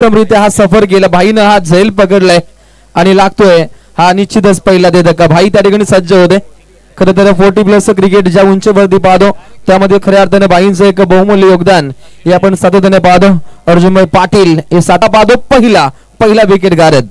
उत्तमरित्या हा सफर केला. भाईनं हा झैल पकडलाय आणि लागतोय हा निश्चितच पहिला दे धक्का. भाई त्या ठिकाणी सज्ज होते. खरं तर 40+ क्रिकेट ज्या उंचीवरती पाहतो त्यामध्ये खऱ्या अर्थाने भाईंचं एक बहुमूल्य योगदान हे आपण सातत्याने पाहतो. अर्जुनभाई पाटील हे साता पाहतो पहिला विकेट गारद.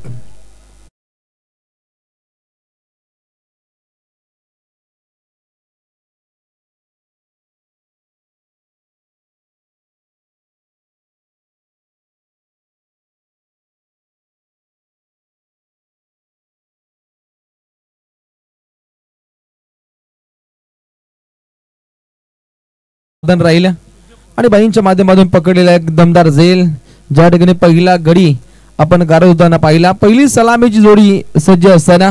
राहिलं आणि बाईंच्या माध्यमातून पकडलेला एक दमदार झेल. ज्या ठिकाणी पहिला गडी आपण गारवताना पाहिला. पहिली सलामीची जोडी सज्ज असताना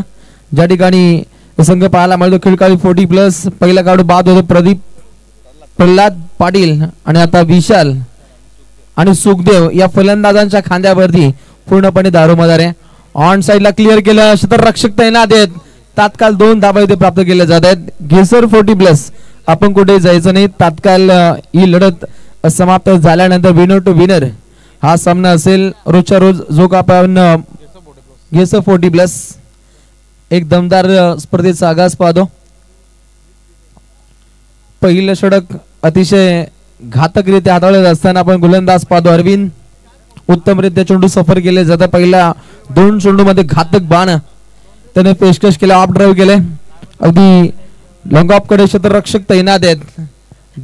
ज्या ठिकाणी संघ पाहायला मिळतो खिळकाळी 40+. पहिला गाडू बाद होतो प्रदीप प्रल्हाद पाटील आणि आता विशाल आणि सुखदेव या फलंदाजांच्या खांद्यावरती पूर्णपणे दारोमदार आहे. ऑन साइडला क्लिअर केलं. क्षेत्ररक्षक तैनात आहेत. तात्काळ 2 धावा इथे प्राप्त केल्या जात आहेत. घेसर 40+. आपण कुठे जायचं नाही. तात्काळ ही लढत समाप्त झाल्यानंतर विनर टू विनर हा सामना असेल रोजच्या रोज जो का आपण घेसर 40+. एक दमदार स्पर्धेचा आगाज पाहतो. पहिलं षटक अतिशय घातकरित्या हाताळत असताना आपण गोलंदाज पाहतो अरविंद. उत्तमरित्या चेंडू सफर केले जातात. पहिला 2 चेंडू मध्ये घातक बाण त्याने पेशकश केला. ऑफ ड्राईव्ह केले. अगदी लॉंग ऑफ कडे क्षेत्ररक्षक तैनात आहेत.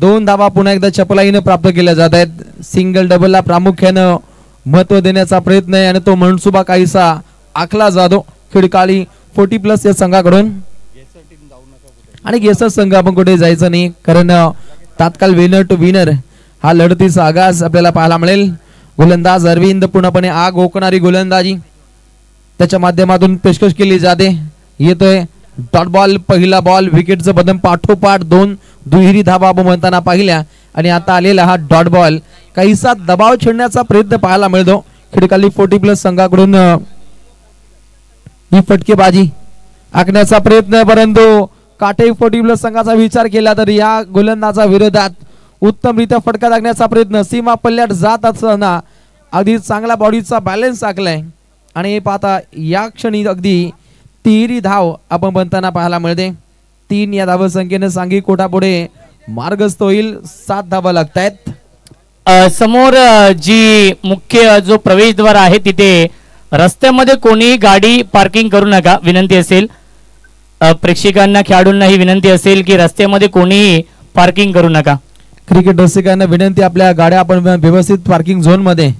2 धावा पुन्हा एकदा चपलाईने प्राप्त केल्या जात आहेत. सिंगल डबलला प्रामुख्यानं महत्व देण्याचा प्रयत्न आहे आणि तो मनसुबा काहीसा आखला जातो खिडकाळी 40+ या संघाकडून. आणि घेसर संघ आपण कुठे जायचं नाही कारण तात्काळ विनर टू विनर हा लढतीचा आगाज आपल्याला पाहायला मिळेल. गोलंदाज अरविंद पूर्णपणे आग ओकणारी गोलंदाजी त्याच्या माध्यमातून पेशकश केली जाते. येतोय डॉट बॉल. पहिला बॉल विकेटचं बदम पाठोपाठ 2 दुहेरी धावा आपण म्हणताना पाहिल्या आणि आता आलेला हा डॉट बॉल काहीसा दबाव छेडण्याचा प्रयत्न पाहायला मिळतो खिडकाली 40+ संघाकडून. ही फटकेबाजी आखण्याचा प्रयत्न परंतु काटे 40+ संघाचा विचार केला तर या गोलंदाजा विरोधात उत्तमरित्या फटका टाकण्याचा प्रयत्न सीमा पल्ल्यात जात असताना अगदी चांगला बॉडीचा बॅलन्स आखलाय आणि पाहता या क्षणी अगदी तिहेरी धाव आपण बनताना पाहायला मिळते. 3 या धाव संख्येने सांगी कोटापुढे मार्गस्थ होईल. 7 धावा लागतायत. समोर जी मुख्य जो प्रवेशद्वार आहे तिथे रस्त्यामध्ये कोणी गाडी पार्किंग करू नका विनंती असेल. प्रेक्षकांना खेळाडूंना ही विनंती असेल की रस्त्यामध्ये कोणी पार्किंग करू नका. क्रिकेट रसिकांना विनंती आपल्या गाड्या आपण व्यवस्थित पार्किंग झोन मध्ये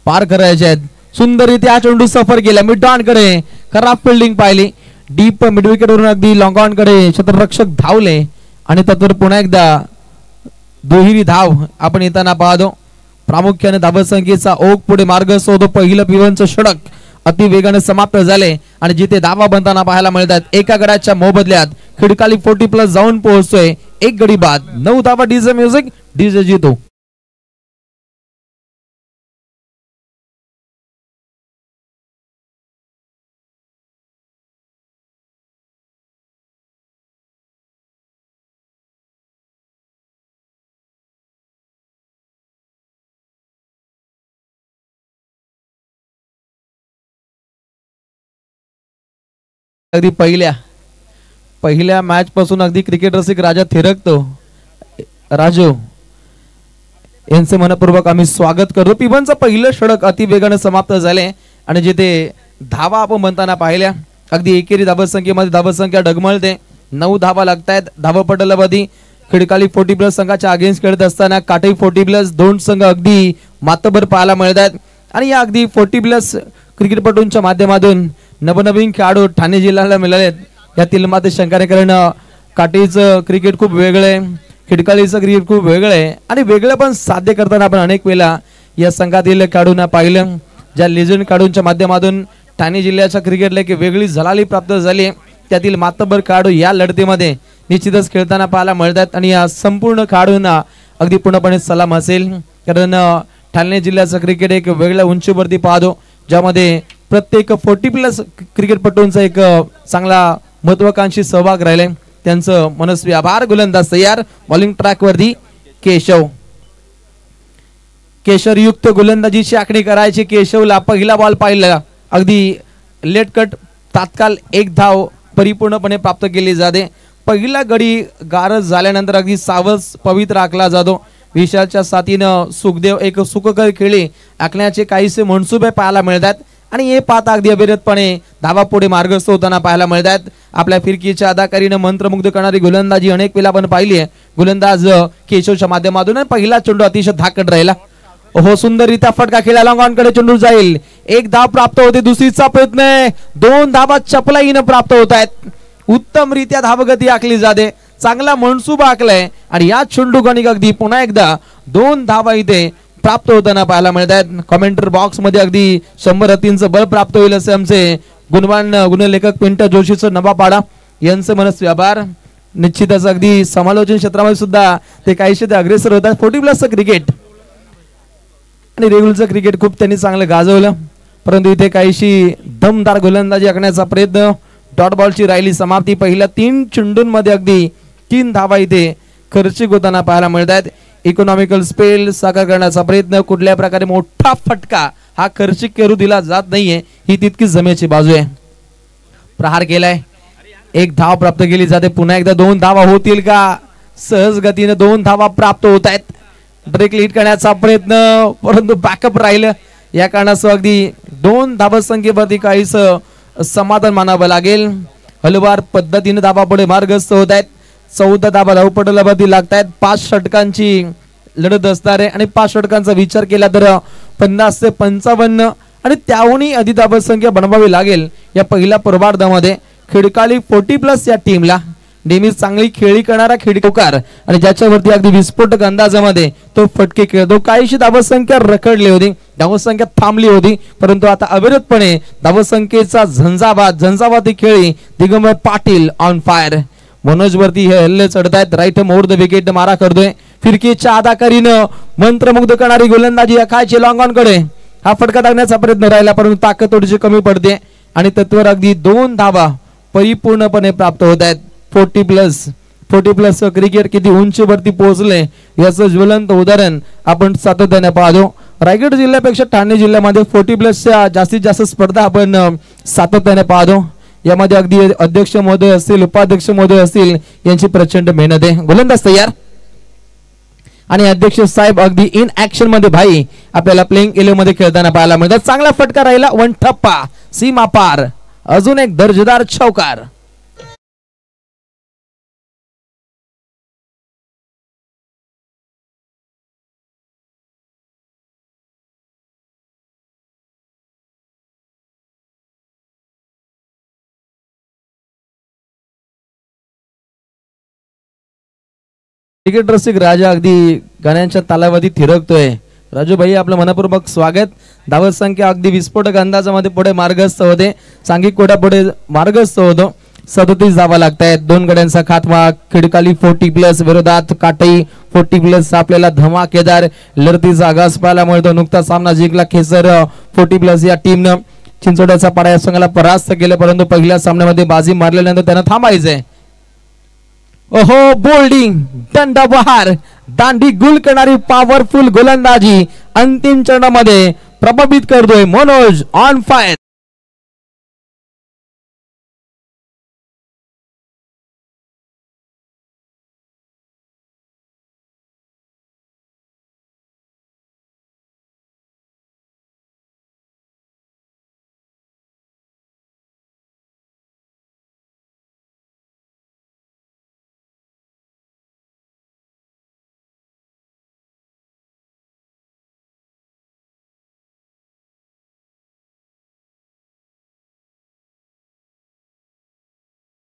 पार्क करायच्या आहेत. सुंदररित्या चेंडू सफर केला मिड ऑन कडे. खराब फिल्डिंग पाहिली. डीप मिड विकेट वरून अगदी लॉंग ऑन कडे क्षेत्ररक्षक धावले आणि त्यातून पुन्हा एकदा दुहेरी धाव आपण येताना पाहतो. प्रामुख्याने धावसंख्येचा ओघ पुढे मार्ग सोडतो. पहिलं पिवनचं षटक अति वेगाने समाप्त झाले आणि जिथे धावा बनताना पाहायला मिळतात एका गडाच्या मोबदल्यात खिडकाली 40+ जाऊन पोहोचतोय. 1 गडी बाद. 9 धावा. डीजे म्युझिक डीजे जितो. अगदी पहिल्या मॅच पासून अगदी क्रिकेट रसिक राजा थिरकतो. राजू यांचे मनपूर्वक आम्ही स्वागत करतो. पिबनचं पहिलं षटक अति वेगाने समाप्त झाले आणि जिथे धावा आपण बनताना पाहिल्या अगदी एकेरी धावसंख्येमध्ये धावसंख्या डगमळते. 9 धावा लागतायत. धावपटलावधी खिडकाली 40+ संघाच्या अगेन्स्ट खेळत असताना काटई 40+ 2 संघ अगदी मातबर पाहायला मिळतात आणि या अगदी 40+ क्रिकेटपटूंच्या माध्यमातून नवनवीन खेळाडू ठाणे जिल्ह्याला मिळालेत. यातील मात्र शंकाने कारण काटेचं क्रिकेट खूप वेगळं आहे. खिडकालीचं क्रिकेट खूप वेगळं आहे आणि वेगळं पण साध्य करताना आपण अनेक वेळा या संघातील खेळाडूंना पाहिलं. ज्या लेजंड खेळाडूंच्या माध्यमातून ठाणे जिल्ह्याच्या क्रिकेटला एक वेगळी झळाळी प्राप्त झाली. त्यातील मातबर खेळाडू या लढतीमध्ये निश्चितच खेळताना पाहायला मिळतात आणि या संपूर्ण खेळाडूंना अगदी पूर्णपणे सलाम असेल कारण ठाणे जिल्ह्याचं क्रिकेट एक वेगळ्या उंचीवरती पाहतो ज्यामध्ये प्रत्येक 40+ क्रिकेटपटूंचा एक चांगला महत्वाकांक्षी सहभाग राहिलाय. त्यांचं मनस्वी आभार. गोलंदाज तयार. बॉलिंग ट्रॅक वरती केशव. केशरयुक्त गोलंदाजीची आखणी करायची केशवला. पहिला बॉल पाहिला अगदी लेट कट, तात्काळ एक धाव परिपूर्णपणे प्राप्त केली जाते. पहिला गडी गारज झाल्यानंतर अगदी सावध पवित्र आखला जातो. विशालच्या साथीनं सुखदेव एक सुखकर खेळी आखण्याचे काहीसे मनसुबे पाहायला मिळतात आणि हे पाहता अगदी अविरतपणे धावा पुढे मार्गस्थ होताना पाहायला मिळतात. आपल्या फिरकीच्या अदाकारीनं मंत्रमुग्ध करणारी गोलंदाजी अनेक वेळा आपण पाहिली आहे. गोलंदाज केशवच्या माध्यमातून पहिला चेंडू अतिशय धाकट राहिला. हो, सुंदररित्या फटका खेळला, लॉंग ऑन कडे चेंडू जाईल. एक धाव प्राप्त होते. दुसरीचा प्रयत्न आहे. 2 धावा चपलाईनं प्राप्त होत आहेत. उत्तमरित्या धावगती आखली जाते. चांगला मनसुबा आखलाय आणि या चेंडू गणिक अगदी पुन्हा एकदा 2 धावा इथे प्राप्त होताना पाहायला मिळतात. कमेंटर बॉक्स मध्ये अगदी 100 रतींचं बळ प्राप्त होईल असे आमचे गुणवान गुणलेखक पिंट्या जोशीचं नवापाडा यांचं मनस्वी आभार. निश्चितच अगदी समालोचन क्षेत्रामध्ये सुद्धा ते काहीशे ते अग्रेसर होतात. 40+ क्रिकेट आणि रेग्युलरचं क्रिकेट खूप त्यांनी चांगलं गाजवलं, परंतु इथे काहीशी दमदार गोलंदाजी आखण्याचा प्रयत्न. डॉट बॉलची राहिली समाप्ती. पहिल्या 3 चेंडूंमध्ये अगदी 3 धावा इथे खर्चिक होताना पाहायला मिळतात. इकॉनॉमिकल स्पेल साकार करण्याचा प्रयत्न. कुठल्या प्रकारे मोठा फटका हा खर्चिक करू दिला जात नाहीये, ही तितकीच जमेची बाजू आहे. प्रहार केलाय, 1 धाव प्राप्त केली जाते. पुन्हा एकदा 2 धावा होतील का? सहज गतीने 2 धावा प्राप्त होत आहेत. डायरेक्टली हिट करण्याचा प्रयत्न, परंतु बॅकअप राहिलं. या कारणासह अगदी 2 धावसंख्येवरती काहीच समाधान मानावं लागेल. हलवार पद्धतीने धावा पुढे मार्गस्थ होत आहेत. 14 धावा धावपटलावरती लागत आहेत. 5 षटकांची लढत असणार आहे आणि 5 षटकांचा विचार केला तर 50 ते 55 आणि त्याहूनही अधिक धावसंख्या बनवावी लागेल या पहिल्या पूर्वार्धामध्ये. खिडकाली 40+ या टीमला नेहमीच चांगली खेळी करणारा खिडकोकार आणि ज्याच्यावरती अगदी विस्फोटक अंदाजामध्ये तो फटके खेळतो. काहीशी धावसंख्या रखडली होती, धावसंख्या थांबली होती, परंतु आता अविरतपणे धावसंख्येचा झंझावाती खेळी दिगंबर पाटील ऑन फायर. मनोज वरती हे हल्ले चढतायत. राईट मोर द विकेट मारा करतोय. फिरकीच्या आधाकारीनं मंत्रमुग्ध करणारी गोलंदाजी अखायची लॉंग ऑन कडे. हा फटका टाकण्याचा प्रयत्न राहिला, परंतु ताकद थोडीशी कमी पडते आणि तत्वर अगदी 2 धावा परिपूर्णपणे प्राप्त होत आहेत. 40+ क्रिकेट किती उंचीवरती पोहोचले याचं ज्वलंत उदाहरण आपण सातत्याने पाहतो. रायगड जिल्ह्यापेक्षा ठाणे जिल्ह्यामध्ये 40+ जास्तीत जास्त स्पर्धा आपण सातत्याने पाहतो. यामध्ये अगदी अध्यक्ष महोदय असतील, उपाध्यक्ष महोदय असतील, यांची प्रचंड मेहनत आहे. गोलंदाज तयार आणि अध्यक्ष साहेब अगदी इन ऍक्शन मध्ये भाई आपल्याला प्लेइंग 11 मध्ये खेळताना पाहायला मिळतात. चांगला फटका राहिला. 1 ठप्पा सीमा पार. अजून एक दर्जेदार चौकार. क्रिकेट रसिक राजा अगदी गाण्यांच्या तालावधी थिरकतोय. राजू भाई आपलं मनपूर्वक स्वागत. धावत संख्या अगदी विस्फोटक अंदाजामध्ये पुढे मार्गस्थ होते. सांघिक कोटा पुढे मार्गस्थ होतो. 37 धावा लागतायत. 2 गड्यांचा खात्मा. खिडकाली 40+ विरोधात काटई 40+ आपल्याला धमाकेदार लढतीचा आगास पाहायला मिळतो. नुकता सामना जिंकला खेसर 40+ या टीमनं. चिंचोड्याचा पाडा या संघाला परास्त केलं, परंतु पहिल्या सामन्यामध्ये बाजी मारल्यानंतर त्यांना थांबायचंय. ओहो, बोल्डिंग दंडबहार दांडी गुल करणारी पॉवरफुल गोलंदाजी अंतिम चरणामध्ये प्रभावित करतोय मनोज ऑन फायर.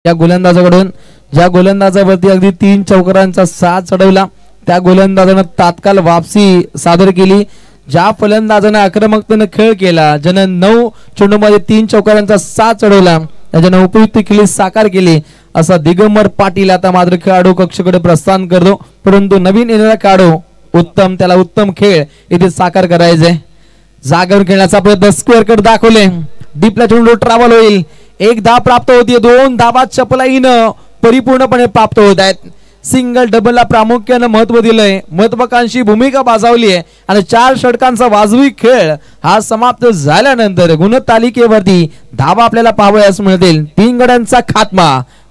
या गोलंदाजाकडून ज्या गोलंदाजावरती अगदी 3 चौकारांचा साथ चढवला त्या गोलंदाजानं तात्काळ वापसी सादर केली. ज्या फलंदाजानं आक्रमकतेने खेळ केला, ज्यानं 9 चेंडूमध्ये 3 चौकारांचा साथ चढवला, त्याच्यानं उपयुक्त खेळी साकार केली असा दिगंबर पाटील आता मात्र खेळाडू कक्षाकडे प्रस्थान करतो. परंतु नवीन येणारा खेळाडू उत्तम, त्याला उत्तम खेळ इथे साकार करायचे. जागेवर खेळण्याचा प्रयत्न, स्क्वेअर कट दाखवले. डीपला चेंडू ट्रॅव्हल होईल. 1 धाव प्राप्त होती. 2 धावा चपलाईनं परिपूर्णपणे प्राप्त होत आहेत. सिंगल डबलला प्रामुख्याने महत्व दिलंय, महत्वाकांक्षी भूमिका बजावली आहे आणि 4 षटकांचा वाजवी खेळ हा समाप्त झाल्यानंतर गुणतालिकेवरती धावा आपल्याला पाहावयास मिळतील. 3 गड्यांचा खात्मा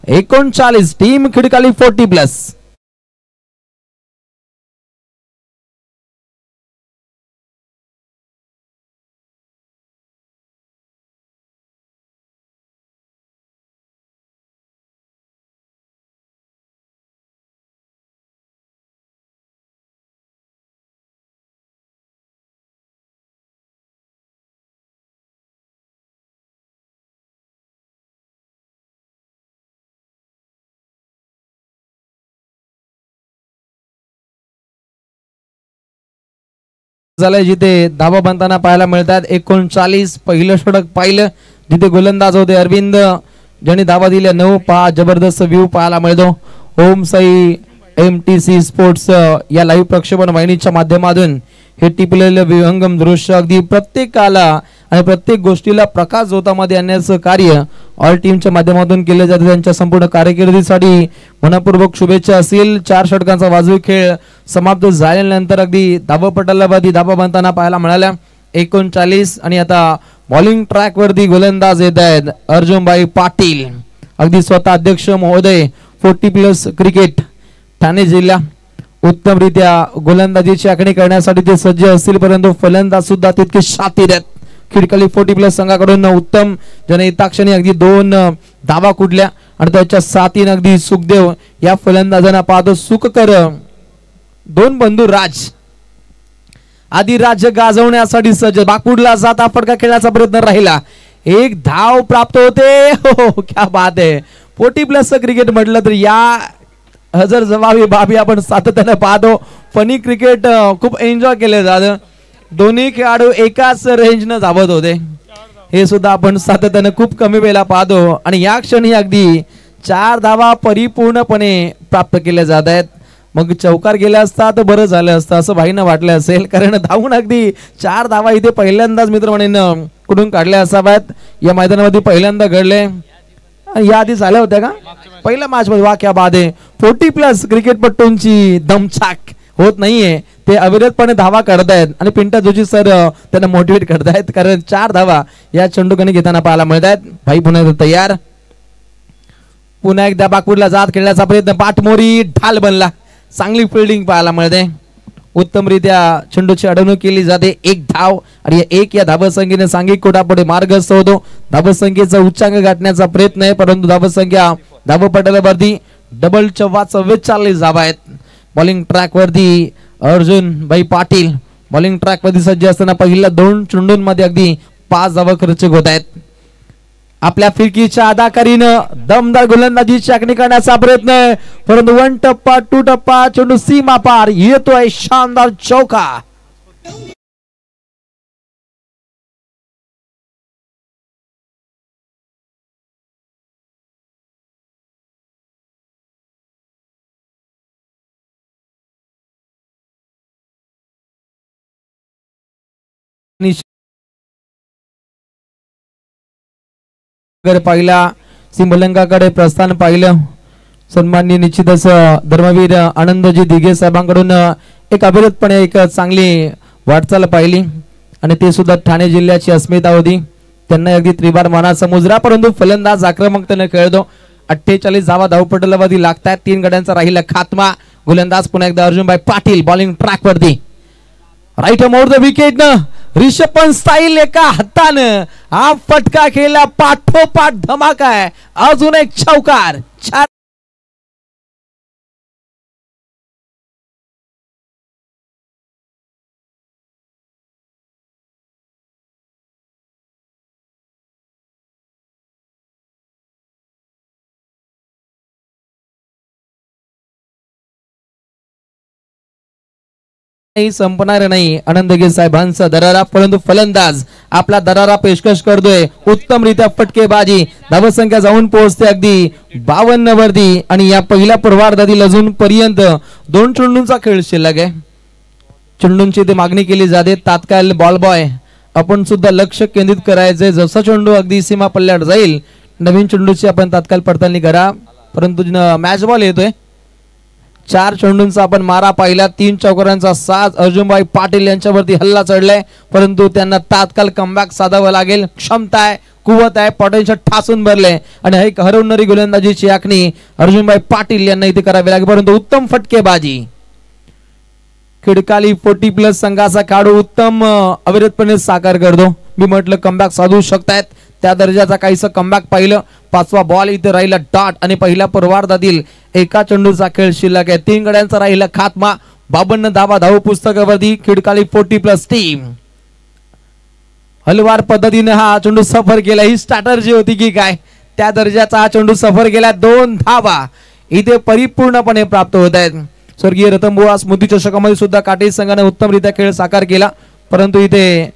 39 टीम खिडकाली 40+. झालंय जिथे धावा बनताना पाहायला मिळतात. 39 पहिलं षटक पाहिलं जिथे गोलंदाज होते अरविंद, ज्यांनी धावा दिल्या 9. पहा जबरदस्त व्ह्यू पाहायला मिळतो. ओम साई MTC स्पोर्ट्स या लाईव्ह प्रक्षेपण वाहिनीच्या माध्यमातून हे टिपलेलं विहंगम दृश्य अगदी प्रत्येकाला आणि प्रत्येक गोष्टीला प्रकाश झोतामध्ये आणण्याचं कार्य ऑल टीमच्या माध्यमातून केले जाते. त्यांच्या संपूर्ण कारकिर्दीसाठी मनपूर्वक शुभेच्छा असतील. 4 षटकांचा वाजवी खेळ समाप्त झाल्यानंतर अगदी धावपटाला धावा बनताना पाहायला मिळाल्या. 39 आणि आता बॉलिंग ट्रॅक वरती गोलंदाज येत आहेत अर्जुनभाई पाटील, अगदी स्वतः अध्यक्ष महोदय 40+ क्रिकेट ठाणे जिल्हा. उत्तमरित्या गोलंदाजीची आखणी करण्यासाठी ते सज्ज असतील, परंतु फलंदाज सुद्धा तितके शातीर आहेत. खिडकाली 40+ संघाकडून उत्तम जनहिताक्षणी अगदी 2 धावा कुठल्या आणि त्याच्या साथीने अगदी सुखदेव या फलंदाजांना पाहतो. सुखकर 2 बंधू राज आधी राज्य गाजवण्यासाठी सज्ज. बागपुडला 7 फटका खेळण्याचा प्रयत्न राहिला, 1 धाव प्राप्त होते. हो क्या बात आहे. 40+ क्रिकेट म्हटलं तर या हजर जबाबी बाबी आपण सातत्याने पाहतो. फनी क्रिकेट खूप एन्जॉय केले जातं. दोन्ही खेळाडू एकाच रेंजनं धावत होते, हे सुद्धा आपण सातत्याने खूप कमी वेळेला पाहतो आणि या क्षणी अगदी 4 धावा परिपूर्णपणे प्राप्त केल्या जात आहेत. मग चौकार गेला असता तर बरं झालं असतं असं भाईंना वाटलं असेल, कारण धावून अगदी 4 धावा इथे पहिल्यांदाच मित्रमंडळींनी कुठून काढल्या असाव्यात. या मैदानामध्ये पहिल्यांदा घडले. या आधी झाल्या होत्या का पहिल्या मॅच मध्ये? वा क्या बात आहे. 40+ क्रिकेटपटूंची दमछाक होत नाहीये, ते अविरतपणे धावा करतायत आणि पिंटा जोशी सर त्यांना मोटिवेट करतायत, कारण 4 धावा या चेंडूकडे घेताना पाहायला मिळतात. भाई पुन्हा तयार. पुन्हा एकदा बागपूरला जात खेळण्याचा प्रयत्न, पाठमोरी ढाल बनला. चांगली फिल्डिंग पाहायला मिळते. उत्तमरित्या चेंडूची अडवणूक केली जाते. 1 धाव आणि 1 या धावसंख्येने सांघिक कोटापुढे मार्गस्थ होतो. धावसंख्येचा उच्चांक गाठण्याचा प्रयत्न आहे, परंतु धावसंख्या धावपटलावरती डबल 44 धावा आहेत. बॉलिंग ट्रॅक वरती अर्जुन भाई पाटील बॉलिंग ट्रॅक वरती सज्ज असताना पहिल्या 2 चेंडूंमध्ये अगदी 5 धावा खर्चिक होत आहेत. आपल्या फिरकीच्या अदाकारीनं दमदार गोलंदाजीची आखणी करण्याचा प्रयत्न आहे, परंतु 1 टप्पा 2 टप्पा चेंडू सीमा पार येतोय. शानदार चौका. पाहिला सिंबलंगाकडे प्रस्थान पाहिलं. सन्माननीय निश्चितच धर्मवीर आनंदजी दिघे साहेबांकडून एक अविरतपणे एक चांगली वाटचाल पाहिली आणि ते सुद्धा ठाणे जिल्ह्याची अस्मिता होती. त्यांना अगदी त्रिवार मानाचा मुजरा, परंतु फलंदाज आक्रमकतेने खेळतो. 48 धावा धावपटलावरती लागतात. 3 गड्यांचा राहिला खात्मा. गोलंदाज पुन्हा एकदा अर्जुनभाई पाटील बॉलिंग ट्रॅक वरती. राईट मोर द विकेट न ऋषभ पंत स्टाईल एका हातानं हा फटका खेळला. पाठोपाठ धमाका आहे. अजून एक चौकार. संपणार नाही आनंदगी साहेबांचा दरारा, परंतु फलंदाज आपला दरारा पेशकश करतोय. उत्तमरित्या फटकेबाजी. धावसंख्या जाऊन पोहोचते अगदी 52 वरती आणि या पहिल्या पूर्वार्धातील अजून पर्यंत 2 चेंडूंचा खेळ शिल्लक आहे. चेंडूंची ते मागणी केली जाते. तात्काळ बॉल बॉय आपण सुद्धा लक्ष केंद्रित करायचे. जसा चेंडू अगदी सीमा पल्ल्यावर जाईल नवीन चेंडूची आपण तात्काळ पडताळणी करा, परंतु मॅच बॉल येतोय 4 चेंडूंचा आपण मारा पाहिला, 3 चौकारांचा साज अर्जुनभाई पाटील यांच्यावरती हल्ला चढलाय, परंतु त्यांना तात्काळ कमबॅक साधावं लागेल. क्षमता आहे, कुवत आहे, पोटेन्शियल ठासून भरले आणि एक हरवणारी गोलंदाजीची आखणी अर्जुनभाई पाटील यांना इथे करावी लागेल. परंतु उत्तम फटकेबाजी खिडकाली 40+ संघाचा खेळाडू उत्तम अविरतपणे साकार करतो. मी म्हटलं कमबॅक साधू शकतायत, त्या दर्जाचा काहीसं कमबॅक पाहिलं. 5वा बॉल इथे राहिला डॉट आणि पहिल्या पूर्वार्धातील एका चेंडूचा खेळ शिल्लक आहे. 3 गड्यांचा राहिला खात्मा. 52 धावा धाव पुस्तकावरती खिडकाली 40+ टीम हलवार पद्धतीने हा चेंडू सफर केला. ही स्ट्रॅटर्जी होती की काय? त्या दर्जाचा हा चेंडू सफर केला. 2 धावा इथे परिपूर्णपणे प्राप्त होत आहेत. स्वर्गीय रतनबुवा स्मृती चषकामध्ये सुद्धा काटे संघाने उत्तमरित्या खेळ साकार केला, परंतु इथे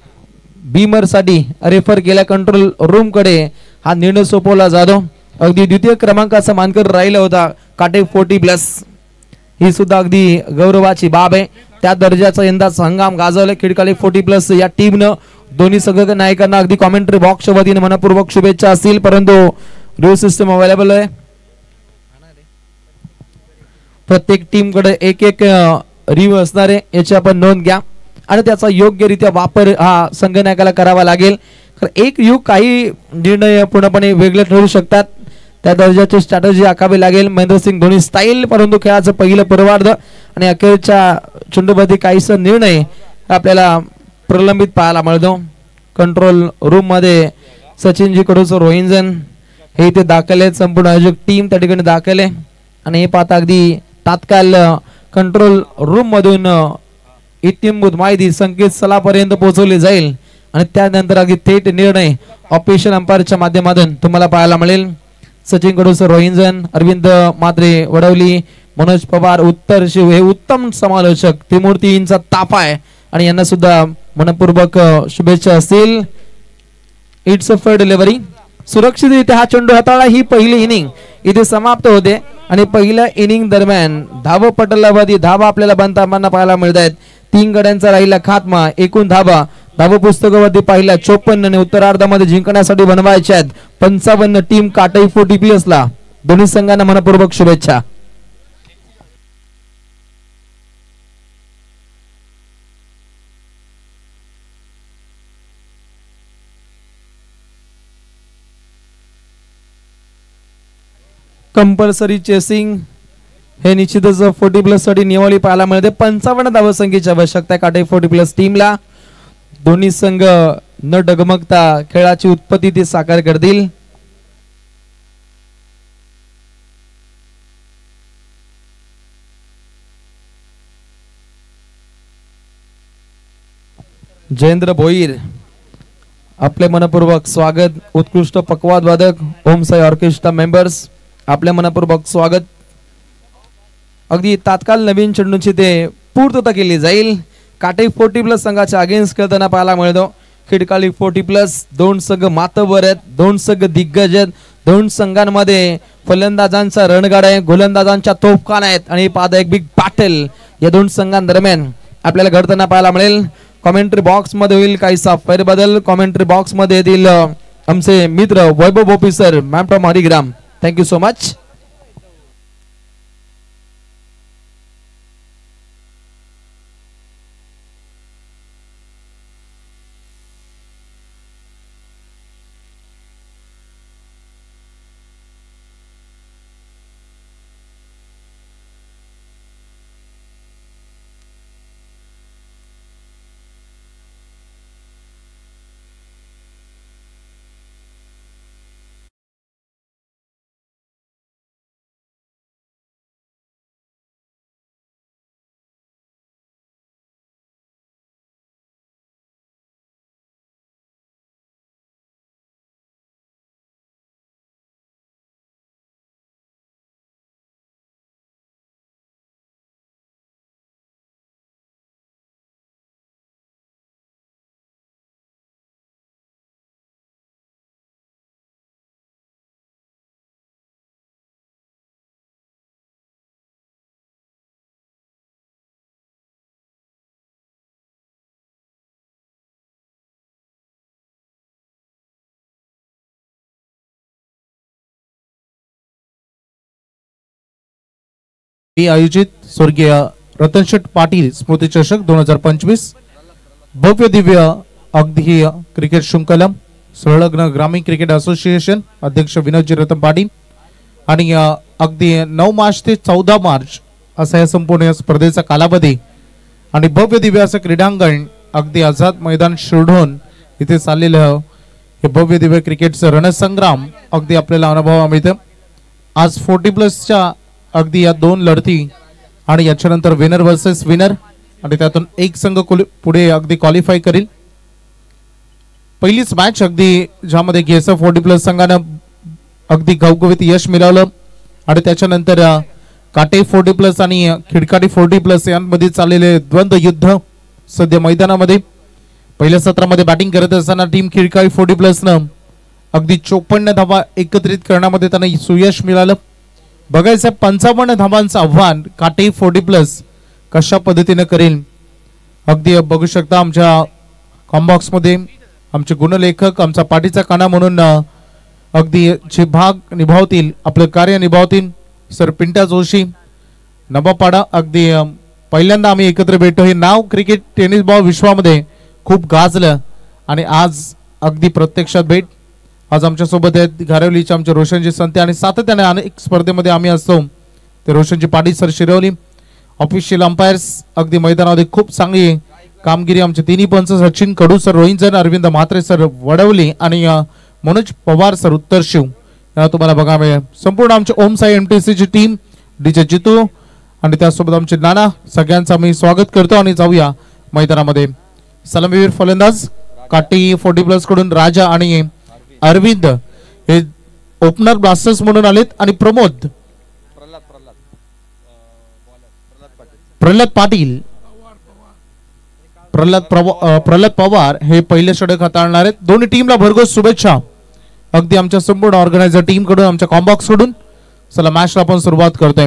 बीमर साठी रेफर केला कंट्रोल रूम कडे हा निर्णय सोपवला जातो. अगदी द्वितीय क्रमांकाचा मानकर राहिला होता काटे 40+. ही सुद्धा अगदी गौरवाची बाब आहे. त्या दर्जाचा यंदाचा हंगाम गाजवला खिडकाली 40+ या टीमनं. दोन्ही संघ नायकांना अगदी कॉमेंट्री बॉक्सच्या वतीने मनपूर्वक शुभेच्छा असतील, परंतु रिव्ह्यू सिस्टम अवेलेबल आहे. प्रत्येक टीम कडे एक रिव्ह्यू असणार आहे, याची आपण नोंद घ्या आणि त्याचा योग्यरित्या वापर हा संघनायकाला करावा लागेल. एक युग काही निर्णय पूर्णपणे वेगळे ठरू शकतात, त्या दर्जाची स्ट्रॅटर्जी आखावी लागेल. महेंद्रसिंग धोनी स्टाईल, परंतु खेळाचं पहिलं पूर्वार्ध आणि अखेरच्या चेंडूमध्ये काहीसा निर्णय आपल्याला प्रलंबित पाहायला मिळतो. कंट्रोल रूम मध्ये सचिनजी कडून रोहिंजन हे इथे दाखल आहेत. संपूर्ण आयोजक टीम त्या ठिकाणी दाखल आहे आणि हे पाहता अगदी तात्काळ कंट्रोल रूम मधून इत्यंभूत माहिती संकेत स्थळापर्यंत पोहोचवली जाईल आणि त्यानंतर अगदी थेट निर्णय ऑफिशियल अंपायरच्या माध्यमातून तुम्हाला पाहायला मिळेल. सचिन कडून रोहिंजन, अरविंद मात्रे वडवली, मनोज पवार, उत्तर शिव हे उत्तम समालोचक. त्रिमूर्तींचा ताफा आहे आणि यांना सुद्धा मनपूर्वक शुभेच्छा असतील. It's a fair delivery. सुरक्षितरित्या हा चेंडू हाताळला. ही पहिली इनिंग इथे समाप्त होते आणि पहिल्या इनिंग दरम्यान धावपटलावधी धावा आपल्याला बनताना पाहायला मिळत आहेत. 3 गड्यांचा राहिला खात्मा. एकूण धावा धाव पुस्तकावरती पाहिला 54 आणि उत्तरार्धामध्ये जिंकण्यासाठी बनवायच्या आहेत 55. टीम काटाई 40+ ला दोन्ही संघांना मनपूर्वक शुभेच्छा. कंपल्सरी चेसिंग हे निश्चितच 40+ साठी निवडली पाहायला मिळते. 55 धावसंख्येची आवश्यकता आहे काटे 40+ टीमला. दोन्ही संघ न डगमगता खेळाची उत्पत्ती ते साकार करतील. जयेंद्र भोईर आपले मनपूर्वक स्वागत. उत्कृष्ट पकवाद वादक ओमसाई ऑर्केस्ट्रा मेंबर्स आपले मनपूर्वक स्वागत. अगदी तात्काळ नवीन चेंडूची ते पूर्तता केली जाईल. काटे 40+ संघाच्या अगेन्स्ट खेळताना पाहायला मिळतो. खिडकाली 40+. 2 संघ मातबर आहेत, 2 संघ दिग्गज आहेत, 2 संघांमध्ये फलंदाजांचा रणगाडा आहे, गोलंदाजांच्या तोफखाना आहेत आणि पाहता एक बिग बॅटल या 2 संघांदरम्यान आपल्याला घडताना पाहायला मिळेल. कॉमेंट्री बॉक्स मध्ये होईल काहीसा फेरबदल. कॉमेंट्री बॉक्स मध्ये येतील आमचे मित्र Vaibhav Bopi sir, ma'am from Harigram. Thank you so much. आयोजित स्वर्गीय रतनशेठ पाटील स्मृती चषक 2025 भव्य दिव्य अगदी क्रिकेट शृंखला संलग्न ग्रामीण क्रिकेट असोसिएशन अध्यक्ष विनोदजी रतन पाटील आणि अगदी 9 मार्च ते 14 मार्च असा या संपूर्ण स्पर्धेचा कालावधी आणि भव्य दिव्य असं क्रीडांगण अगदी आझाद मैदान शिरढोण इथे चाललेलं हे भव्य दिव्य क्रिकेटचं रणसंग्राम अगदी आपल्याला अनुभवायला मिळतं. आज 40+ अगदी या 2 लढती आणि याच्यानंतर विनर वर्सेस विनर आणि त्यातून एक संघ पुढे अगदी क्वालिफाय करेल. पहिलीच मॅच अगदी ज्यामध्ये केसफ 40+ संघानं अगदी घवघवीत यश मिळवलं आणि त्याच्यानंतर काटे 40+ आणि खिडकाटी 40+ यांमध्ये चाललेले द्वंद्व युद्ध सध्या मैदानामध्ये. पहिल्या सत्रामध्ये बॅटिंग करत असताना टीम खिडकाळी 40+ न अगदी 54 धावा एकत्रित करण्यामध्ये त्यांना सुयश मिळालं. बघायचं 55 धावांचं आव्हान काटे 40+ कशा पद्धतीने करेल. अगदी बघू शकता आमच्या कॉम्बॉक्स मध्ये आमचे गुणलेखक आमचा पाठीचा काना म्हणून अगदी जे भाग निभावतील आपलं कार्य निभावतील सर पिंटा जोशी नबापाडा. अगदी पहिल्यांदा आम्ही एकत्र भेटतो. हे नाव क्रिकेट टेनिस बॉल विश्वामध्ये खूप गाजलं आणि आज अगदी प्रत्यक्षात भेट. आज आमच्या सोबत आहेत घारवलीचे आमचे रोशनजी संते आणि सातत्याने अनेक स्पर्धेमध्ये आम्ही असतो ते Roshanji Patil sir Shirvali. Official umpires अगदी मैदानामध्ये खूप चांगली कामगिरी आमचे तिन्ही पंच सचिन कडू सर रोहिंजन अरविंद म्हात्रे सर वडवली आणि मनोज पवार सर उत्तर शिव तुम्हाला बघा मिळेल. संपूर्ण आमचे ओम साई MTC ची टीम डीजे जितू आणि त्यासोबत आमचे नाना सगळ्यांचं आम्ही स्वागत करतो आणि जाऊया मैदानामध्ये. सलामीवीर फलंदाज काटी 40+ कडून राजा आणि अरविंद हे ओपनर ब्लास्टर्स म्हणून आलेत आणि प्रमोद प्रल्हाद पाटील प्रल्हाद पवार हे पहिले षटक हाताळणार आहेत. दोन्ही टीमला भरघोस शुभेच्छा अगदी आमच्या संपूर्ण ऑर्गनायझर टीम कडून आमच्या कॉम्बॉक्स कडून. चला मॅचला आपण सुरुवात करतोय.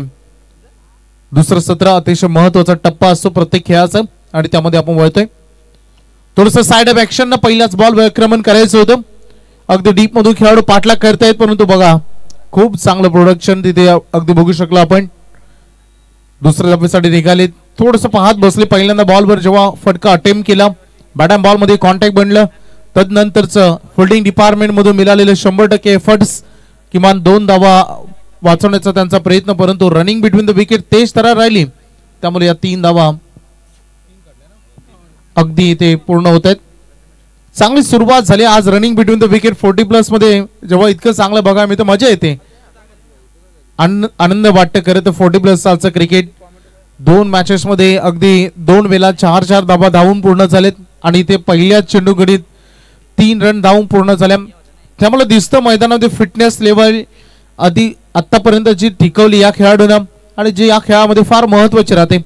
दुसरं सत्र अतिशय महत्वाचा टप्पा असतो प्रत्येक खेळाचा आणि त्यामध्ये आपण वळतोय. थोडस साइड ऑफ ऍक्शन न पहिलाच बॉल आक्रमण करायचं होतं. अगदी डीप मधून खेळाडू पाठलाग करतायत परंतु बघा खूप चांगलं प्रोडक्शन तिथे अगदी बघू शकलो आपण. दुसऱ्या धावेसाठी निघाले थोडस पाहत बसले. पहिल्यांदा बॉलवर जेव्हा फटका अटेम्प्ट केला बॅटम बॉल मध्ये कॉन्टॅक्ट बनलं तदनंतरचं फिल्डिंग डिपार्टमेंट मधून मिळालेले 100% एफर्ट्स किमान 2 धावा वाचवण्याचा त्यांचा प्रयत्न परंतु रनिंग बिटवीन द विकेट तेज तयार राहिली त्यामुळे या 3 धावा अगदी इथे पूर्ण होत आहेत. चांगली सुरुवात झाली आज रनिंग बिटवीन द विकेट 40+ मध्ये जेव्हा इतकं चांगलं बघायला मिळतं मजा येते आनंद वाटतं. खरं तर 40+ सालचं क्रिकेट 2 मॅचेस मध्ये अगदी 2 वेळा 4-4 धावा धावून पूर्ण झालेत आणि इथे पहिल्याच चेंडू गडीत 3 रन धावून पूर्ण झाल्या. त्यामुळे दिसतं मैदानामध्ये फिटनेस लेवल आधी आतापर्यंत जी टिकवली या खेळाडूंना आणि जी या खेळामध्ये फार महत्वाची राहते.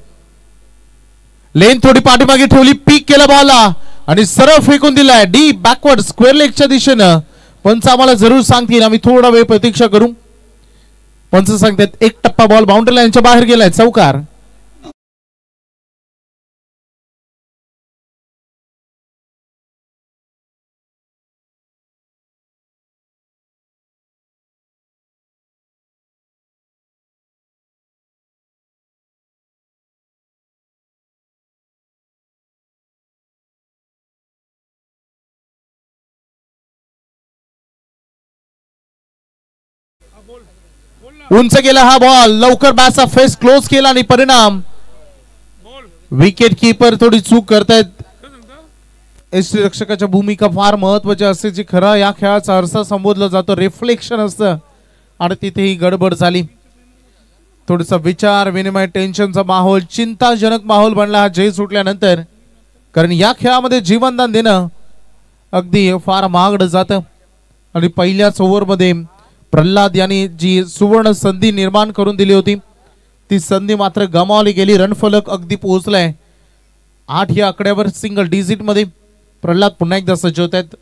लेन थोडी पाठीमागे ठेवली पीक केला बॉलला आणि सरळ फेकून दिलाय डी बॅकवर्ड स्क्वेअर लेगच्या दिशेनं. पंच आम्हाला जरूर सांगतील आम्ही थोडा वेळ प्रतीक्षा करू. पंच सांगतात 1 टप्पा बॉल बाउंड्री लाईनच्या बाहेर गेलाय चौकार. उंच गेला हा बॉल लवकर बॅटचा फेस क्लोज केला आणि परिणाम विकेट कीपर थोडी चूक करतायत. यष्टीरक्षकाच्या भूमिका फार महत्वाची असते जी खरा या खेळाचा अर्थ संबोधला जातो रिफ्लेक्शन असतं आणि तिथे ही गडबड झाली. थोडासा विचार विनिमय टेन्शनचा माहोल चिंताजनक माहोल बनला हा जय सुटल्यानंतर कारण या खेळामध्ये जीवनदान देणं अगदी फार महागडं जातं आणि पहिल्याच ओव्हरमध्ये प्रल्हाद यांनी जी सुवर्ण संधी निर्माण करून दिली होती ती संधी मात्र गमावली गेली. रणफलक अगदी पोहोचलाय 8 या आकड्यावर सिंगल डिजिट मध्ये. प्रल्हाद पुन्हा एकदा सज्ज होत आहेत.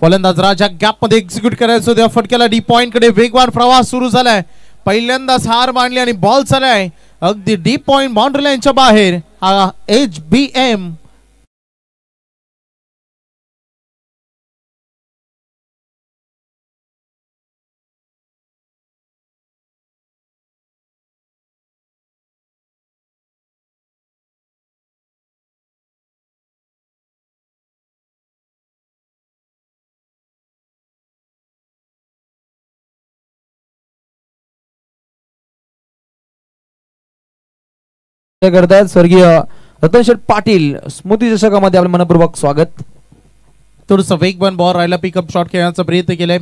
फलंदाज राजा गॅप मध्ये एक्झिक्यूट करायचं त्या फटक्याला डी पॉइंट कडे वेगवान प्रवास सुरू झालाय. पहिल्यांदाच हार मांडली आणि बॉल चालाय अगदी डी पॉइंट बाउंड्री लाईनच्या बाहेर. HBM करतायत स्वर्गीय रतनशेठ पाटील स्मृती चषकामध्ये आपलं मनपूर्वक स्वागत. थोडंसं वेगवान बॉल राहिला, पिकअप शॉट खेळण्याचा प्रयत्न केलाय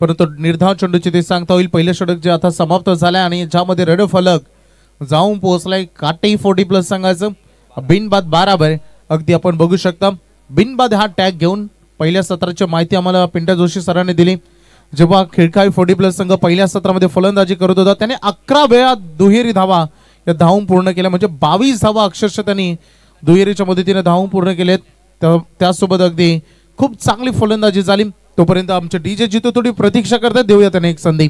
परंतु निर्धाव चेंडूची ते सांगता होईल. पहिलं षटक जे आता समाप्त झालंय आणि ज्यामध्ये रेड फलक जाऊन पोहोचलाय काटे 40+ संघाचं. बिनबाद बराबर अगदी आपण बघू शकता. बिनबाद हा टॅग घेऊन पहिल्या सत्राची माहिती आम्हाला पिंट्या जोशी सरांनी दिली. जेव्हा खिळखाई 40+ संघ पहिल्या सत्रामध्ये फलंदाजी करत होता त्याने 11 वेळा दुहेरी धावा या धावून पूर्ण केल्या, म्हणजे 22 धावा अक्षरशः त्यांनी दुहेरीच्या मदतीने धावून पूर्ण केलेत. त्यासोबत अगदी खूप चांगली फलंदाजी झाली. तोपर्यंत आमचे डीजे जितो थोडी प्रतीक्षा करतात. देऊया त्यांना एक संधी.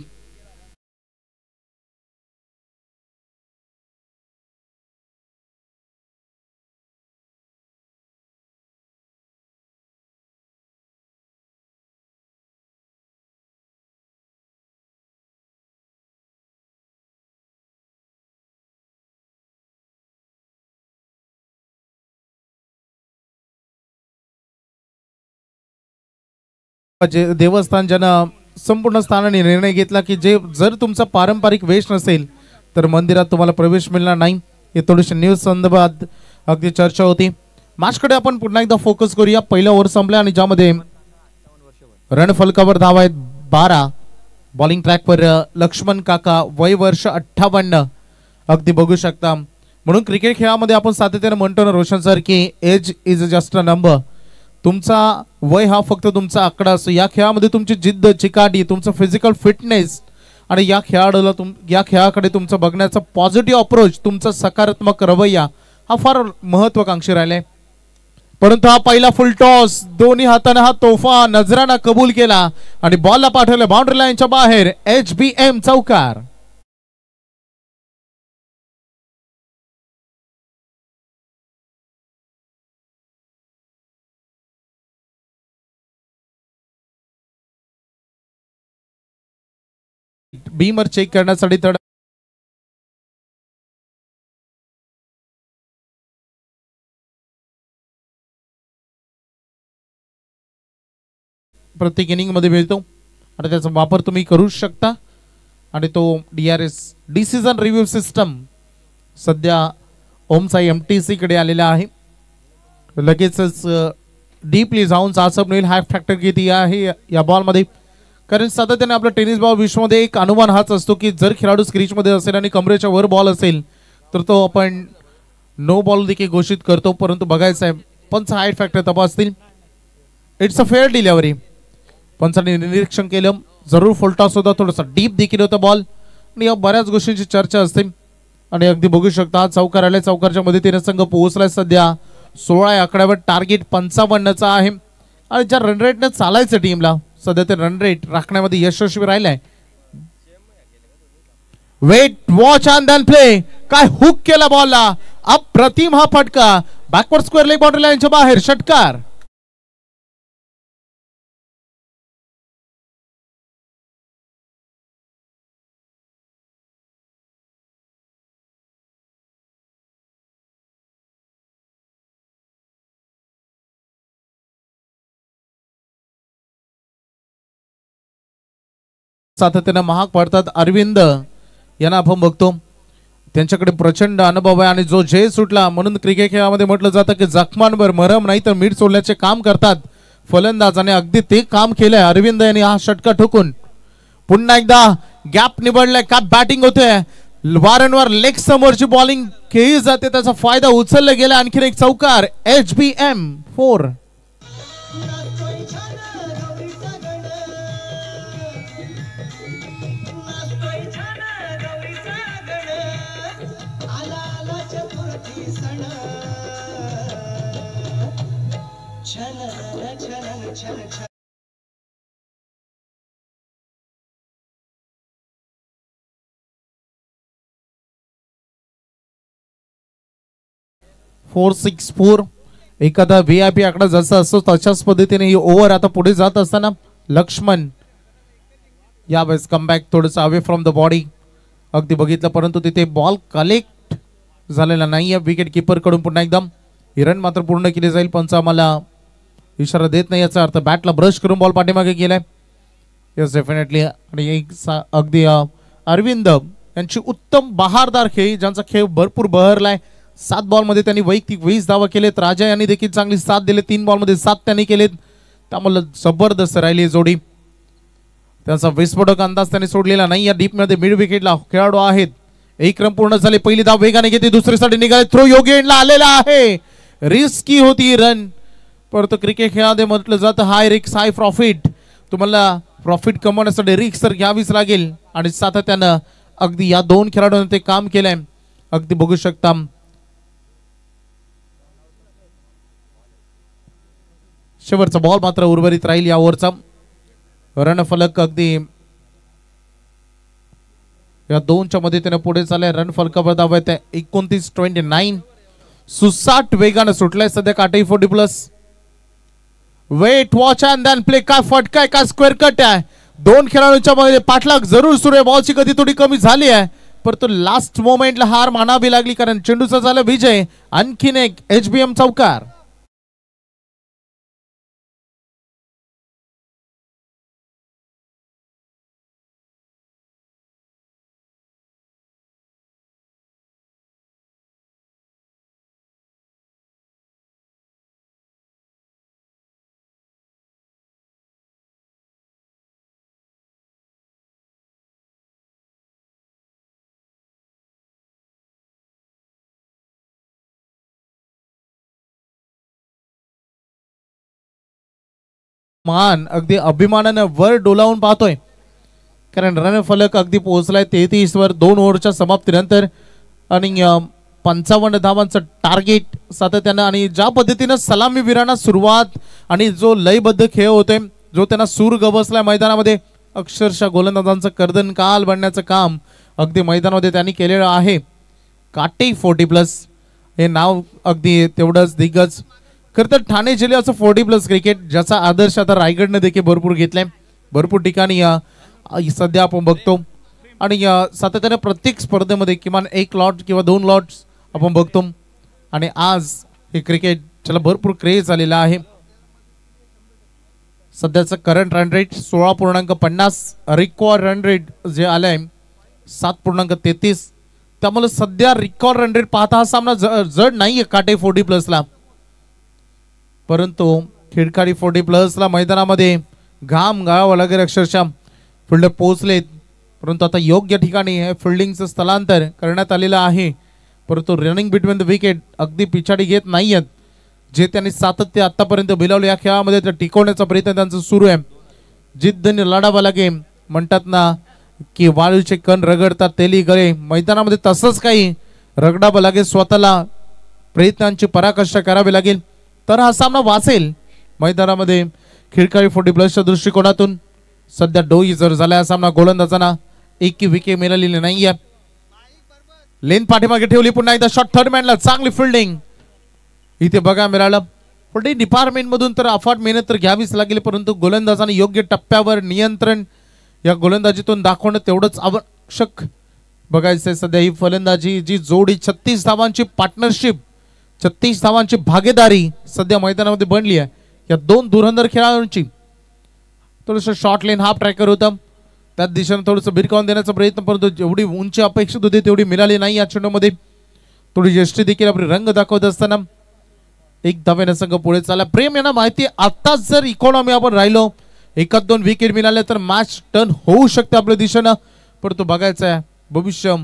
देवस्थान ज्यानं संपूर्ण स्थानाने निर्णय घेतला की जे जर तुमचा पारंपरिक वेश नसेल तर मंदिरात तुम्हाला प्रवेश मिळणार नाही. हे थोडीशी न्यूज संदर्भात अगदी चर्चा होती. मॅचकडे आपण पुन्हा एकदा फोकस करूया. पहिला ओव्हर संपला आणि ज्यामध्ये रन फलकावर धावा आहेत 12. बॉलिंग ट्रॅकवर लक्ष्मण काका, वय वर्ष 58. अगदी बघू शकता. म्हणून क्रिकेट खेळामध्ये आपण सातत्याने म्हणतो ना रोशन सर की age is just a number. तुमचा वय हा फक्त तुमचा आकडा असतो. या खेळामध्ये तुमची जिद्द, चिकाटी, तुमचं फिजिकल फिटनेस आणि या खेळाकडे तुमचं बघण्याचा पॉझिटिव्ह अप्रोच, तुमचा सकारात्मक रवैया हा फार महत्वाकांक्षी राहिलाय. परंतु हा पहिला फुल टॉस दोन्ही हाताने हा तोफा नजराना कबूल केला आणि बॉलला पाठवलं बाउंड्री लाईनच्या बाहेर. HBM चौकार. बीमर चेक करण्यासाठी तड प्रत्येक इनिंग मध्ये मिळतो आणि त्याचा वापर तुम्ही करू शकता. आणि तो DRS डिसिजन रिव्ह्यू सिस्टम सध्या ओमसाई MTC कडे आलेला आहे. लगेचच डीपली जाऊन चाचप होईल हाय फॅक्टर किती आहे या बॉलमध्ये. कारण सातत्याने आपला टेनिस बॉल विश्वमध्ये एक अनुमान हाच असतो की जर खेळाडू स्क्रीचमध्ये असेल आणि कमरेच्या वर बॉल असेल तर तो आपण नो बॉल देखील घोषित करतो. परंतु बघायचं आहे पंच हाय फॅक्टर तपासतील. It's a fair delivery. पंचाने निरीक्षण केलं. जरूर फुलटॉस होता, थोडासा डीप देखील होता बॉल आणि या बऱ्याच गोष्टींची चर्चा असते. आणि अगदी बघू शकता हा चौकार आलाय. चौकारच्या मदतीने संघ पोहोचलाय सध्या 16 आकड्यावर. टार्गेट 55चा आहे आणि ज्या रन रेटने चालायचं टीमला सध्या ते रन रेट राखण्यामध्ये यशस्वी राहिलाय. Wait watch and then play. काय हुक केला बॉलला. अप्रतिम हा फटका. बॅकवर्ड स्क्वेअर लेग बाउंड्री लाईनच्या बाहेर. षटकार. सातत्याने महाग पडतात. अरविंद यांना आपण बघतो त्यांच्याकडे प्रचंड अनुभव आहे आणि जो जय सुटला म्हणून क्रिकेट खेळामध्ये म्हटलं जातं की जखमांवर मरम नाही तर मीठ सोडल्याचे काम करतात फलंदाज. आणि अगदी ते काम केलंय अरविंद यांनी हा षटका ठोकून. पुन्हा एकदा गॅप निवडलाय. का बॅटिंग होते. वारंवार लेग समोरची बॉलिंग केली जाते, त्याचा फायदा उचलला गेला. आणखीन एक चौकार. HBM 4. फोर 6-4. एखादा VIP आकडा जसा असतो तशाच पद्धतीने ही ओव्हर आता पुढे जात असताना लक्ष्मण यावेळेस कमबॅक थोडंसं अवे फ्रॉम द बॉडी अगदी बघितलं परंतु तिथे बॉल कलेक्ट झालेला नाहीये विकेट किपर कडून. पुन्हा एकदम ही रन मात्र पूर्ण केली जाईल. पंच आम्हाला इशारा देत नाही याचा अर्थ बॅटला ब्रश करून बॉल पाठीमागे गेलाय. Yes definitely. आणि एक अगदी अरविंद यांची उत्तम बहारदार खेळी ज्यांचा खेळ भरपूर बहरलाय 7 बॉलमध्ये त्यांनी वैयक्तिक 20 धावा केलेत. राजा यांनी देखील चांगली साथ दिली. 3 बॉलमध्ये 7 त्यांनी केलेत. त्यामुळे जबरदस्त राहिली जोडी. त्यांचा विस्फोटक अंदाज त्यांनी सोडलेला नाही. या डीप मध्ये मिड विकेटला खेळाडू आहेत. 1 रन पूर्ण झाले. पहिली धाव वेगाने घेते. दुसरीसाठी निघाले. थ्रो योग्य एंडला आलेला आहे. रिस्की होती रन, परंतु क्रिकेट खेळामध्ये म्हटलं जातं हाय रिस्क हाय प्रॉफिट. तुम्हाला प्रॉफिट कमवण्यासाठी रिस्क तर घ्यावीच लागेल आणि सातत्यानं अगदी या 2 खेळाडूंनी ते काम केलंय. अगदी बघू शकता शेवटचा बॉल मात्र उर्वरित राहील या ओव्हरचा. रन फलक अगदी या 2च्या मदतीने पुढे चाललाय. रन फलकावर धावा येते 29-29. सुसाट वेगानं सुटलाय सध्या काटे 40+. Wait watch and then play. काय फटकाय काय स्क्वेअर कट आहे. 2 खेळाडूंच्या मध्ये पाठलाग जरूर सुरू आहे. बॉलची गती थोडी कमी झाली आहे, परंतु लास्ट मोमेंटला हार मानावी लागली कारण चेंडूचा झाला विजय. आणखीन एक HBM चौकार. मान अगदी अभिमानानं वर डोलावून पाहतोय कारण रन फलक अगदी पोहोचलाय 33 वर 2 ओव्हरच्या समाप्तीनंतर आणि 55 धावांचं टार्गेट सातत्यानं. आणि ज्या पद्धतीनं सलामीवीरांना सुरुवात आणि जो लयबद्ध खेळ होते, जो त्यांना सूर गवसलाय मैदानामध्ये, अक्षरशः गोलंदाजांचं कर्दन काल बनण्याचं काम अगदी मैदानामध्ये त्यांनी केलेलं आहे. काटे 40+ हे नाव अगदी तेवढंच दिग्गज. खरं तर ठाणे जिल्ह्याचं 40+ क्रिकेट ज्याचा आदर्श आता रायगडने देखील भरपूर घेतलाय. भरपूर ठिकाणी सध्या आपण बघतो आणि सातत्याने प्रत्येक स्पर्धेमध्ये किमान 1 लॉट किंवा 2 लॉट्स आपण बघतो. आणि आज हे क्रिकेट ज्याला भरपूर क्रेज आलेला आहे. सध्याचं current run rate 16.50. Record run rate जे आलंय 7.33. त्यामुळे सध्या रिकॉर्ड रन रेट पाहता हा सामना जड नाहीये काटे 40+ला, परंतु खिडकाडी 40+ला मैदानामध्ये घाम गाळावा लागेल. अक्षरशः फिल्डर पोहोचलेत, परंतु आता योग्य ठिकाणी हे फिल्डिंगचं स्थलांतर करण्यात आलेलं आहे. परंतु रनिंग बिटवीन द विकेट अगदी पिछाडी घेत नाहीयेत. जे त्यांनी सातत्य आतापर्यंत बिलावले या खेळामध्ये ते टिकवण्याचा प्रयत्न त्यांचा सुरू आहे. जिद्दीने लढावा लागेल. म्हणतात ना की वाळूचे कण रगडतात तेली गळे. मैदानामध्ये तसंच काही रगडावं लागेल. स्वतःला प्रयत्नांची पराकाष्ठा करावी लागेल तर हा सामना वाचेल. मैदानामध्ये खिडकाळी 40+च्या दृष्टिकोनातून सध्या डोई जर झाला हा सामना. गोलंदाजांना 1 विकेट मिळालेली नाहीये. लेन पाठीमागे ठेवली. पुन्हा एकदा शॉट थर्ड मॅनला. चांगली फिल्डिंग इथे बघा मिळालं. फिल्डिंग डिपार्टमेंट मधून तर अफाट मेहनत तर घ्यावीच लागेल, परंतु गोलंदाजाने योग्य टप्प्यावर नियंत्रण या गोलंदाजीतून दाखवणं तेवढंच आवश्यक बघायचंय. सध्या ही फलंदाजी जी जोडी 36 धावांची पार्टनरशिप, 36 धावांची भागीदारी सध्या मैदानामध्ये बनली आहे या 2 धुरंधर खेळाडूंची. थोडंसं शॉर्ट लेन हाफ ट्रॅकर होतं, त्या दिशेने थोडंसं भिरकावून देण्याचा प्रयत्न, परंतु जेवढी उंची अपेक्षित होती तेवढी मिळाली नाही. या चेंडूमध्ये थोडी यष्टी देखील आपली रंग दाखवत असताना 1 धावेने संघ पुढे चालला. प्रेम यांना माहिती आताच जर इकॉनॉमी आपण राहिलो, 1-2 विकेट मिळाले तर मॅच टर्न होऊ शकते आपल्या दिशेनं, परंतु बघायचं आहे भविष्य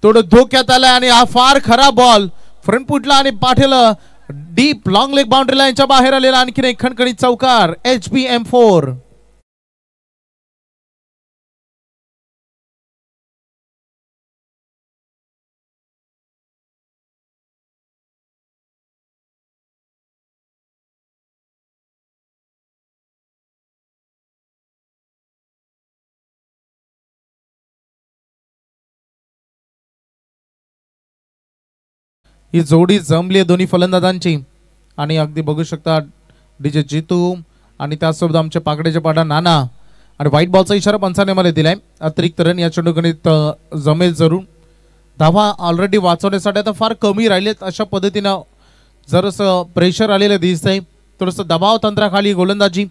थोडं धोक्यात आलंय. आणि हा फार खराब बॉल फ्रंट फुटला आणि पाठीला डीप लॉंग लेग बाउंड्री लाईनच्या बाहेर आलेला आणखीन एक खणखणीत चौकार. HBM 4. ही जोडी जमली आहे दोन्ही फलंदाजांची आणि अगदी बघू शकता डीजे जितू आणि त्यासोबत आमचे पाकड्याचे पाडा नाना. आणि व्हाईट बॉलचा इशारा पंचाने मला दिलाय. अतिरिक्त रन या चेंडूगणित जमेल जरूर. धावा ऑलरेडी वाचवण्यासाठी आता फार कमी राहिलेत. अशा पद्धतीनं जरासं प्रेशर आलेलं दिसतंय. थोडंसं दबाव तंत्राखाली गोलंदाजी.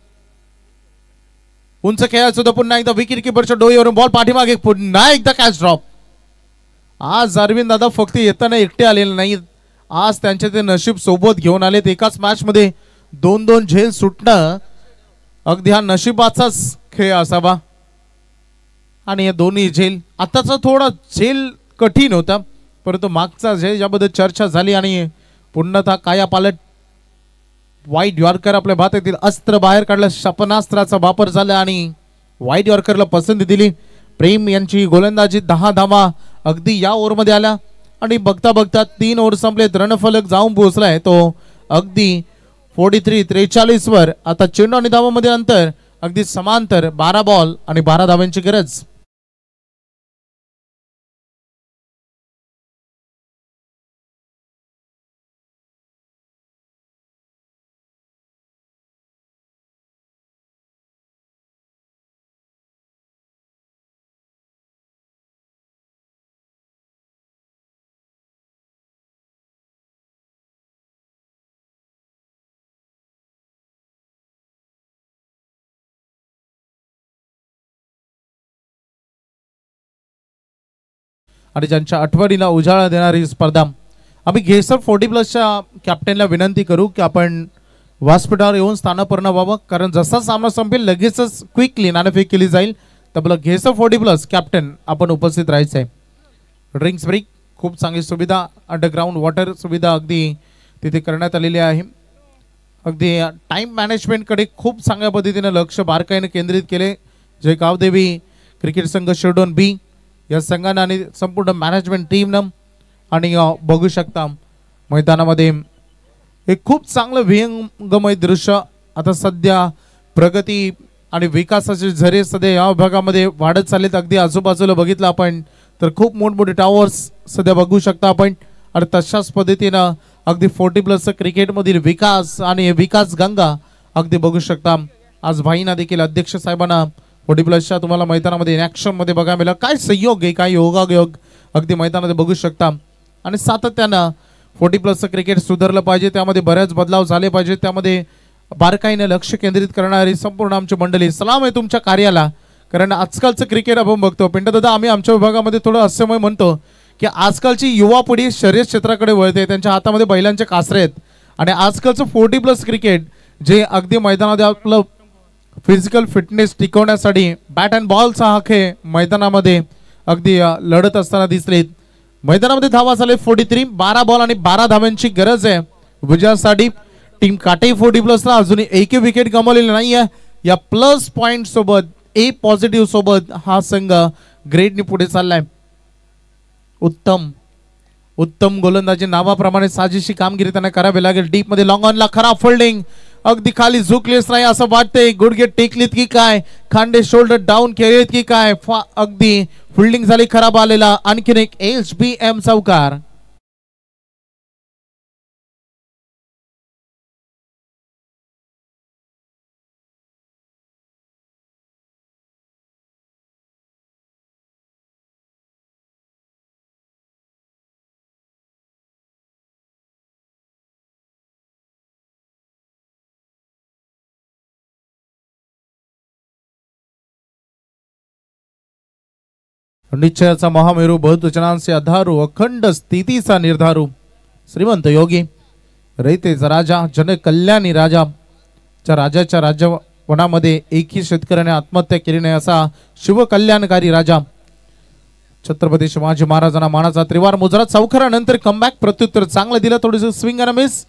उंच खेळायचं होतं. पुन्हा एकदा विकेट किपरच्या डोईवरून बॉल पाठीमागे. पुन्हा एकदा कॅच ड्रॉप. आज अरविंद दादा फक्त येताना एकटे आलेले नाहीत, आज त्यांचे ते नशीब सोबत घेऊन आलेत. एकाच मॅच मध्ये 2-2 झेल सुटणं अगदी हा नशिबाचाच खेळ असावा. आणि या दोन्ही झेल, आताचा थोडा झेल कठीण होता, परंतु मागचा झेल ज्याबद्दल चर्चा झाली आणि पूर्णतः कायापालट. वाईट यॉर्कर आपल्या भातातील अस्त्र बाहेर काढलं, क्षपणास्त्राचा वापर झाला आणि वाईट यॉर्करला पसंती दिली. प्रेम यांची गोलंदाजी 10 धावा अगदी या ओव्हरमध्ये आल्या आणि बघता बघता 3 ओव्हर संपलेत. रणफलक जाऊन पोहोचलाय तो अगदी 43-43 वर. आता चेंडू आणि धावांमध्ये अंतर अगदी समांतर. 12 बॉल आणि 12 धावांची गरज. आणि ज्यांच्या आठवणीला उजाळा देणारी स्पर्धा, आम्ही घेसर 40+ कॅप्टनला विनंती करू की आपण व्यासपीठावर येऊन स्थानापन्न व्हावं, कारण जसा सामना संपेल लगेचच क्विकली नाणेफेक केली जाईल. तर आपलं घेसर 40+ कॅप्टन आपण उपस्थित राहायचं आहे. ड्रिंक्स ब्रेक, खूप चांगली सुविधा, अंडरग्राऊंड वॉटर सुविधा अगदी तिथे करण्यात आलेली आहे. अगदी टाइम मॅनेजमेंटकडे खूप चांगल्या पद्धतीने लक्ष बारकाईने केंद्रित केले. जय गावदेवी क्रिकेट संघ शिरडोन बी या संघानं आणि संपूर्ण मॅनेजमेंट टीमनं. आणि बघू शकता मैदानामध्ये एक खूप चांगलं विहंगमय दृश्य. आता सध्या प्रगती आणि विकासाचे झरे सध्या या विभागामध्ये वाढत चाललेत. अगदी आजूबाजूला बघितलं आपण तर खूप मोठमोठे टावर्स सध्या बघू शकता आपण. आणि तशाच पद्धतीनं अगदी 40+ क्रिकेटमधील विकास आणि विकास गंगा अगदी बघू शकता. आज भाईना देखील अध्यक्ष साहेबांना 40+च्या तुम्हाला मैदानामध्ये ॲक्शन मध्ये बघायला मिळालं. काय संयोग आहे, काय योगायोग अगदी मैदानामध्ये बघू शकता. आणि सातत्यानं 40+ क्रिकेट सुधारलं पाहिजे, त्यामध्ये बऱ्याच बदलाव झाले पाहिजे, त्यामध्ये बारकाईने लक्ष केंद्रित करणारी संपूर्ण आमची मंडळी, सलाम आहे तुमच्या कार्याला. कारण आजकालचं क्रिकेट आपण बघतो पिंटू दादा, आम्ही आमच्या विभागामध्ये थोडं हास्यमय म्हणतो की आजकालची युवा पिढी शर्यत क्षेत्राकडे वळते, त्यांच्या हातामध्ये बैलांचे कासरे आहेत. आणि आजकालचं 40+ क्रिकेट जे अगदी मैदानामध्ये आपलं फिजिकल फिटनेस टिकवण्यासाठी बॅट अँड बॉलचा हा खेळ मैदानामध्ये अगदी लढत असताना दिसलेत. मैदानामध्ये धावा झाले 43, 12 बॉल आणि 12 धावांची गरज आहे विजयासाठी. टीम काटे 40+ला अजूनही एकही विकेट गमावलेली नाहीये. या प्लस पॉइंट सोबत, ए पॉझिटिव्ह सोबत हा संघ ग्रेडने पुढे चाललाय. उत्तम गोलंदाजी नावाप्रमाणे साजेशी कामगिरी त्यांना करावी लागेल. डीप मध्ये लॉंग ऑनला खराब फोल्डिंग, अगदी खाली झुकलेच नाही असं वाटतंय. गुडघे टेकलीत की काय, खांदे शोल्डर डाऊन केलेत की काय, अगदी फिल्डिंग झाली खराब आलेला. आणखीन एक HBM चौकार. निश्चयाचा महामेरू, बहुवचनांचे आधारू, अखंड स्थितीचा निर्धारू, श्रीमंत योगी, रयतेचा राजा, जनकल्याणी राजा, च्या राजाच्या राजवनामध्ये एकही शेतकऱ्याने आत्महत्या केली नाही असा शिवकल्याणकारी राजा छत्रपती शिवाजी महाराजांना मानाचा त्रिवार मुजरा. चौकारानंतर कमबॅक, प्रत्युत्तर चांगलं दिलं, थोडंसं स्विंग आणि मिस.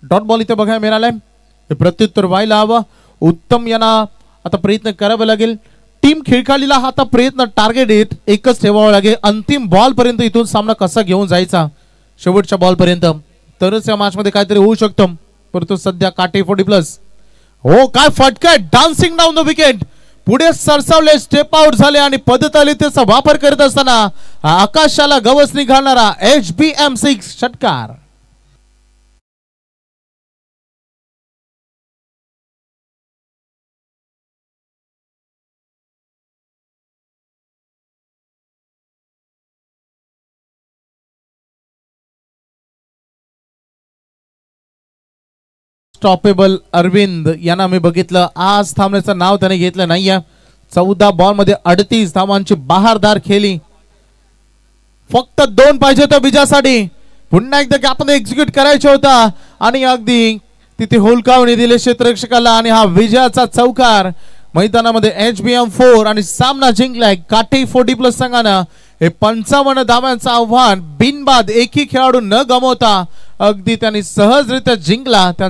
डॉट बॉल इथे बघायला मिळालाय. हे प्रत्युत्तर व्हायला हवं. उत्तम यांना आता प्रयत्न करावा लागेल. टीम खिळखालीला हा आता प्रयत्न, टार्गेट एकच ठेवावं लागेल. अंतिम बॉल पर्यंत इथून सामना कसा घेऊन जायचा, शेवटच्या बॉल पर्यंत, तरच या मॅच मध्ये काहीतरी होऊ शकतं. परंतु सध्या काटे 40+. हो काय फटका, डान्सिंग डाऊन द विकेट, पुढे सरसावले, स्टेप आउट झाले आणि पद्धतालितेचा वापर करत असताना आकाशाला गवसणी घालणारा HBM 6 षटकार. स्टॉपेबल अरविंद यांना मी बघितलं, आज थांबण्याचं नाव त्याने घेतलं नाहीये. 14 बॉल मध्ये 38 धावांची बहारदार खेळी. फक्त 2 पाहिजे होतं विजयासाठी. पुन्हा एकदा गॅपमध्ये एक्झिक्यूट करायचा होता आणि अगदी तिथे हुलकावणी दिले क्षेत्ररक्षकाला आणि हा विजयाचा चौकार मैदानामध्ये HBM4 आणि सामना जिंकलाय काटे 40+ संघानं. हे 55 धावांचं आव्हान बिनबाद एकही खेळाडू न गमावता अगदी त्यांनी सहजरित्या जिंकला.